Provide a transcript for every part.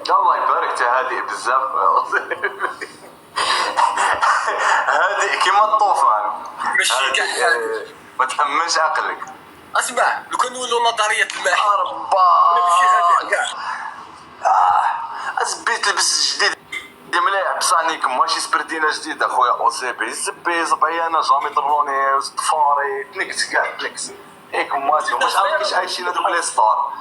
الله يبارك انت هادئ بزاف. هادئ كيما الطوفان. ماشي كاع ما تأمنش عقلك. اسمع لو كان نولوا نظريه الماحي ربا ماشي هادئ كاع. زبي تلبس جديد مليح بصح نيكم ماشي سبردينا جديد اخويا او سي بي زبي صبعي جامي ضروني طفاري تنكس كاع تنكس هيكم مالكم واش عارفكيش عايشين هذوك لي ستار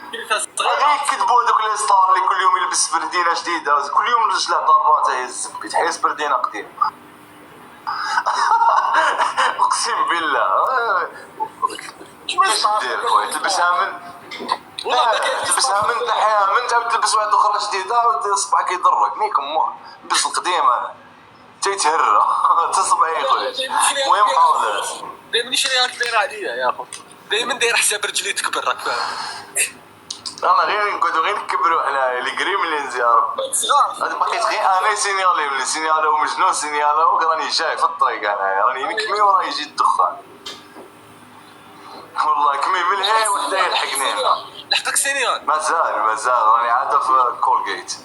غير يكذبوا هذوك لي ستار اللي كل يوم يلبس سبردينه جديده كل يوم رجله ضرات هي الزبي تحيا سبردينه قديم. اقسم بالله كيفاش دير خويا تلبسها من تلبسها من تحيا من تعاود تلبس واحد اخرى جديده عاود صبعك يضرك نيكم لبس القديم انا تيتهرى تصبعي خويا. المهم حاضر دائما نشري هاك دايره عاديه يا اخو دائما داير حساب رجلي تكبر راك فاهم. انا غير نقعدو غير نكبرو حنايا لي كريملينز يا رب. صغار هذا بقيت غير انا سينيالي من سينيالو مجنون سينيالو راني جاي في الطريق انايا راني نكمي وراه يجي الدخان والله كمي من الهي وحده يلحقني هنا. لحقك سينيال مازال راني عاد في كولغيت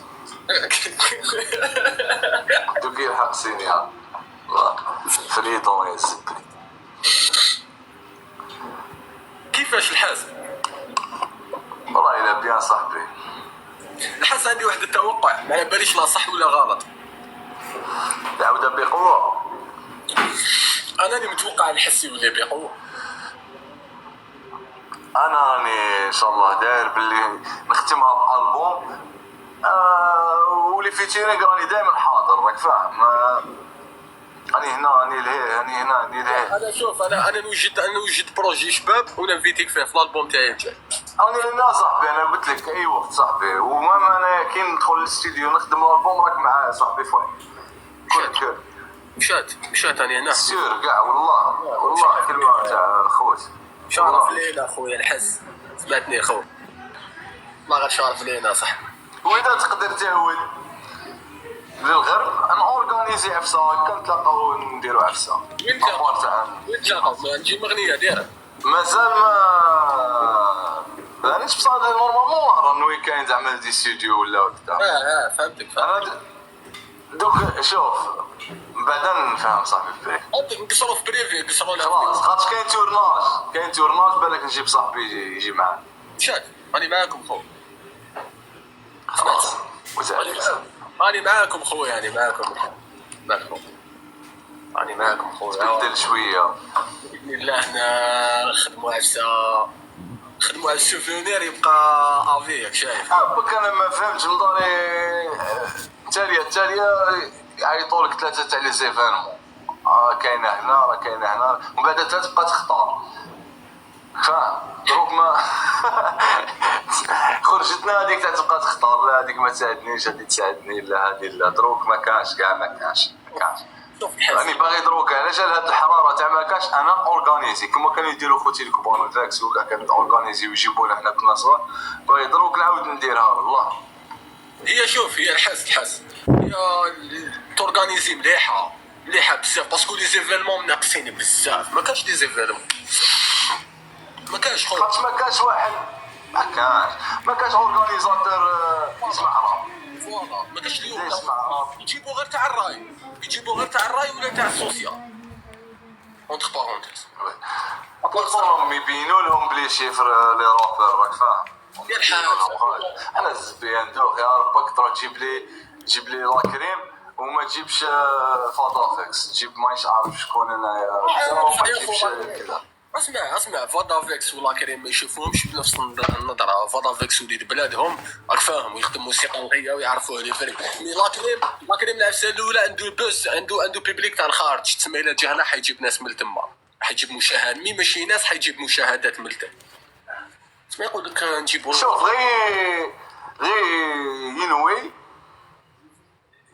دوك يلحق سينيال فريدون يا الزبري. كيفاش الحاس؟ والله الا بيان صاحبي. الحاس عندي واحد التوقع ما على باليش لا صح ولا غلط. تعاود بقوه. انا اللي متوقع نحس يولي بقوه. انا راني ان شاء الله داير باللي نختمها بالبوم ولي فيتشرينغ راني دائما حاضر راك فاهم. راني هنا راني لهيه راني هنا راني لهيه. انا شوف انا نوجد بروجي شباب ونفيتيك فيه في الالبوم تاعي الجاي. راني لنا صاحبي انا قلت لك اي وقت صاحبي ومام انا كي ندخل للاستديو نخدم الالبوم راك معايا صاحبي فوق كل مشات راني هنا سير كاع والله كلمه تاع الخوت شرف لينا خويا الحس سمعتني خو ما غير شرف لينا صح. واذا تقدر تهود للغرب انا اورغانيزي عفسه هكا نتلاقاو نديرو عفسه. وين تلاقاو نجي مغنيه دايره مازال ما مانيش بصح نورمالمون ظهر انه كاين زعما دي ستوديو ولا هكذا. فهمتك انا دوك شوف بعدا نفهم صاحبي في بريك انت نقصروا في بريفي نقصروا خلاص خاطش كاين تورناج بالك نجيب صاحبي يجي معانا. مشات راني معاكم خو خلاص راني معاكم خويا راني معاكم تبدل شويه باذن الله حنا نخدموا على السوفونير يبقى افيك شايف. بك انا ما فهمتش نضاري التاليه يعيطوا لك ثلاثه تاع لي زيفانمون كاينه هنا ومن بعد تبقى تختار فاهم دروك ما خرجتنا هذيك تبقى تختار لا هذيك ما تساعدنيش هذه تساعدني لا هذه لا دروك ما كانش كاع ما كانش راني باغي دروك علاش هاد الحراره تاع ما كانش انا اورغانيزي كما كانوا يديروا خوتي الكبار فاكس وكاع كانت اورغانيزي ويجيبونا حنا كنا صغار باغي دروك نعاود نديرها والله. هي شوف هي الحس هي تورغانيزي مليحه بزاف باسكو لي زيفينمون ناقصين بزاف ما كانش لي زيفينمون ما كانش خو خاطش ما كانش واحد ما كانش اورغانيزاتور يسمع راه فوالا ما كانش اليوم يجيبوا غير تاع الراي ولا تاع السوسيال اونتر بارونتيز بارفورم يبينوا لهم بلي شيفر لي رابر راك فاهم ديال حاجه انا الزبيان دوك يا ربك تروح تجيب لي لاكريم وما تجيبش فادافيكس تجيب مانيش عارف شكون انايا ما تجيبش كذا. اسمع فادافيكس ولا كريم ما يشوفوهمش بنفس النظره. فادافيكس وليد بلادهم راك فاهم ويخدم موسيقى نقيه ويعرفوه لي فريق. مي لا كريم العفسه الاولى عنده بوز عنده بيبليك تاع الخارج تسمى الا جا هنا حيجيب ناس من تما حيجيب مشاهد ماشي ناس حيجيب مشاهدات من تما تسمى يقول لك نجيبو شوف غير ينوي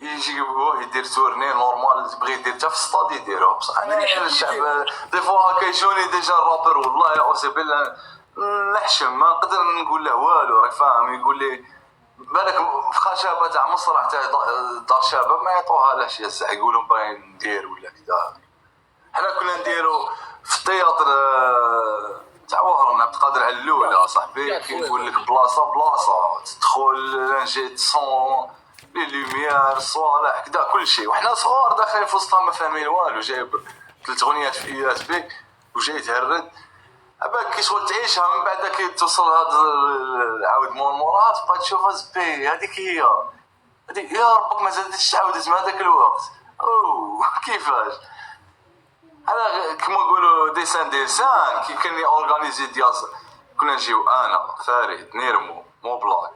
يجي هو يدير تورني نورمال تبغي يدير حتى في السطاد يديروه بصح انا الشعب دي فوا كيجوني ديجا الرابر والله يا اوسي بالله نحشم ما نقدر نقول له والو راك فاهم يقول لي بالك في خشبه تاع مسرح تاع دار شباب ما يعطوها لاش يسع يقولوا باغي ندير ولا كذا. حنا كنا نديرو في التياتر تاع وهران عبد القادر على الاولى صاحبي كيقول لك بلاصه بلاصه تدخل لانجيت سون لي لوميير صوالح كدا كل شيء، وحنا صغار داخلين في وسطها ما فاهمين والو، جايب 3 اغنيات في ايات بي وجاي تهرد عباك كي شغل تعيشها من بعد كي توصل هاد عاود موراها تبقى تشوفها زبي هذيك هي هذيك يا ربك ما زادتش تعاودت مع ذاك الوقت. اوه كيفاش انا كما نقولوا ديسان كي كان اورغانيزي دياس كنا نجيو انا فريد نيرمو موبلاك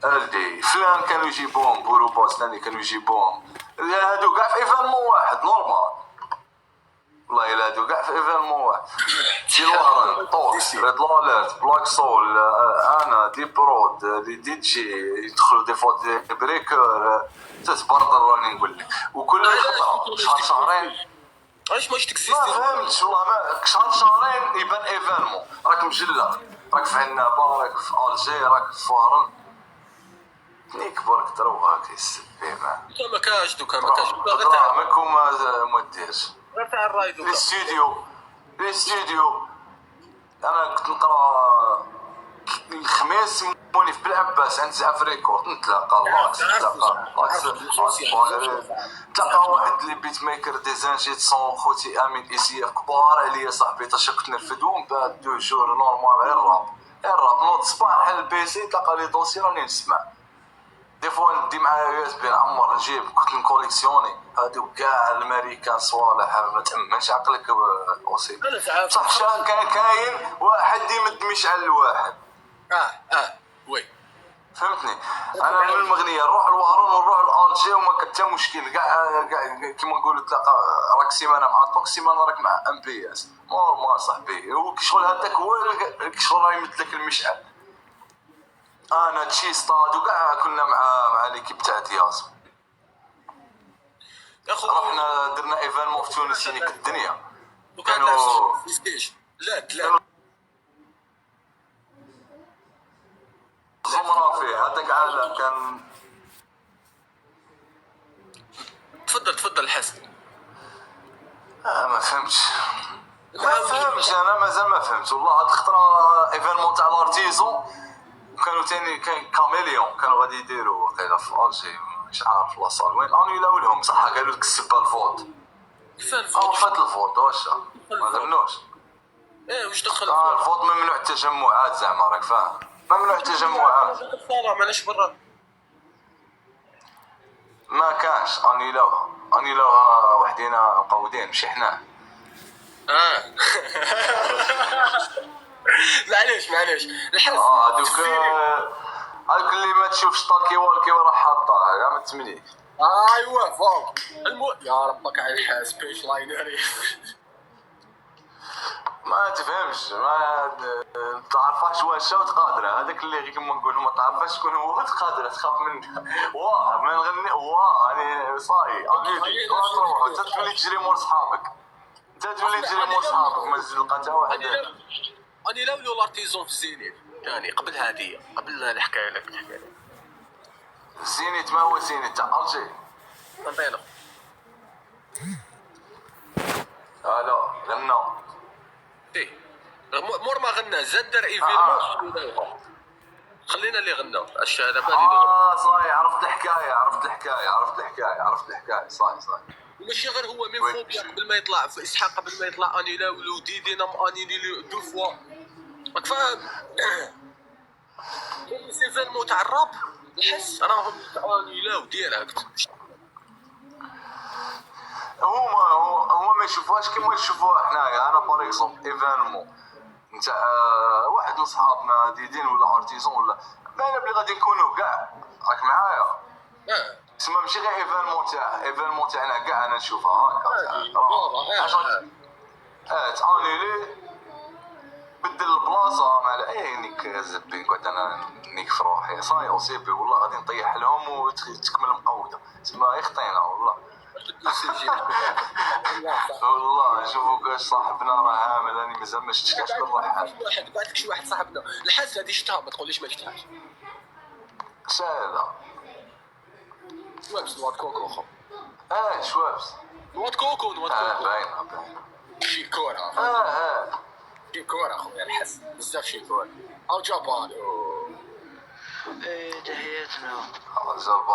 الدي فلان كانوا يجيبوهم بورو باس ثاني كانوا يجيبوهم هادو كاع في ايفينمون واحد نورمال والله الا هادو كاع في ايفينمون واحد جيلوارن طوكس ريد لاليرت بلاك سول انا دي برود لي دي جي يدخلوا دي فوا دي بريكر تتبردر راني نقول لك وكل خطره شهرين علاش ماش ما فهمتش والله ما شهرين يبان ايفينمون راك مجلة راك في عنابه راك في الجي راك في فارن نيك برك دروها كيسبي ما كاش دوكا ما كاش دراهمك وما ديرش غير تاع الراي دوكا لي ستوديو انا كنت نقرا الخميس موني في بلعباس عند زعف ريكورد نتلاقى تلقى واحد لي بيت ميكر دي زانجيت سون خوتي امين اسياف كبار عليا صاحبي تا كنت نرفدو من بعد 2 جور نورمال غير راب نوض صباح على البيسي تلقى لي دوسي راني نسمع دي فوا ندي معايا يو اس بي نعمر نجيب كنت نكوليكسيوني هادو كاع الامريكان صوالح ما تامنش عقلك اوسي صح شان كان كاين واحد يمد مشعل الواحد وي فهمتني انا من المغنيه نروح لوهران ونروح لالجي وما كان حتى مشكل كاع كيما نقولوا تلاقى راك سيمانه مع طوك سيمانه راك مع ام بي اس نورمال صاحبي وكشغل هذاك هو كشغل راه يمد لك المشعل انا تشي ستاد وكاع كنا مع ليكيب تاع دياز رحنا درنا ايفينمون في تونس ينيك الدنيا كانوا لا زمرا فيه هذاك عالم كان تفضل حسن ما فهمتش انا مازال ما فهمت والله هاد الخطره ايفينمون تاع الارتيزون كانوا تاني كان كاميليون كانوا غادي يديروا وقيلا في الجي مش عارف لاصال وين انيلاو لهم صح قالوا لك السبه الفوت فات الفوت واش ما درنوش واش دخل الفوت ممنوع التجمعات زعما راك فاهم ممنوع التجمعات الصالة معليش برا ما كانش انيلاوها وحدينا مقودين ماشي حنا معليش الحس هذوك اللي ما تشوفش طالكي والكي وراه حاطاه كاع ما تسمنيش ايوا فوالا يا ربك على الحاس بيش لاينر ما تفهمش ما تعرفهاش واش وتقادره هذاك اللي غير كيما نقولوا ما تعرفهاش شكون هو تقادره تخاف منه واه ما نغني واه يعني صاي اكيد تروح انت تولي تجري مور صحابك ما تلقى حتى واحد اني لا ولو الارتيزون في الزينيت يعني قبل هذه قبل الحكايه لك الزينيت ما هو الزينيت تاع الجي طنطينه لا غنى مور ما غنى زاد دار ايفينمون خلينا اللي غنى الشهاده بالي صاي عرفت الحكايه صاي وماشي غير هو من فوبيا قبل ما يطلع في اسحاق قبل ما يطلع اني لا ولو ديدينا اني دو فوا راك فاهم سيفينمون تاع الراب نحس راهم اني لا وديريكت هما ما يشوفوهاش كيما يشوفوها حنايا انا بار اكزومبل ايفينمون نتاع واحد من صحابنا ديدين ولا ارتيزون ولا باينه بلي غادي نكونوا كاع راك معايا تسمى ماشي غير ايفينمون تاعنا كاع انا نشوفها هكا تانيلي بدل البلاصه مع نيك زبي نقعد انا نيك في روحي صاي اوسيبي والله غادي نطيح لهم وتكمل مقوده تسمى يخطينا والله والله شوفوا كاش صاحبنا راه عامل راني مازال ما شفتش كاش بالرحال واحد بعث لك شي واحد صاحبنا الحاس هذه شفتها ما تقوليش ما شفتهاش ساهله شوابس نواد كوكو خو شوابس نواد كوكو باينه شي كورة شيكور اخويا الحس بزاف شيكور او جابان تحياتنا. جاب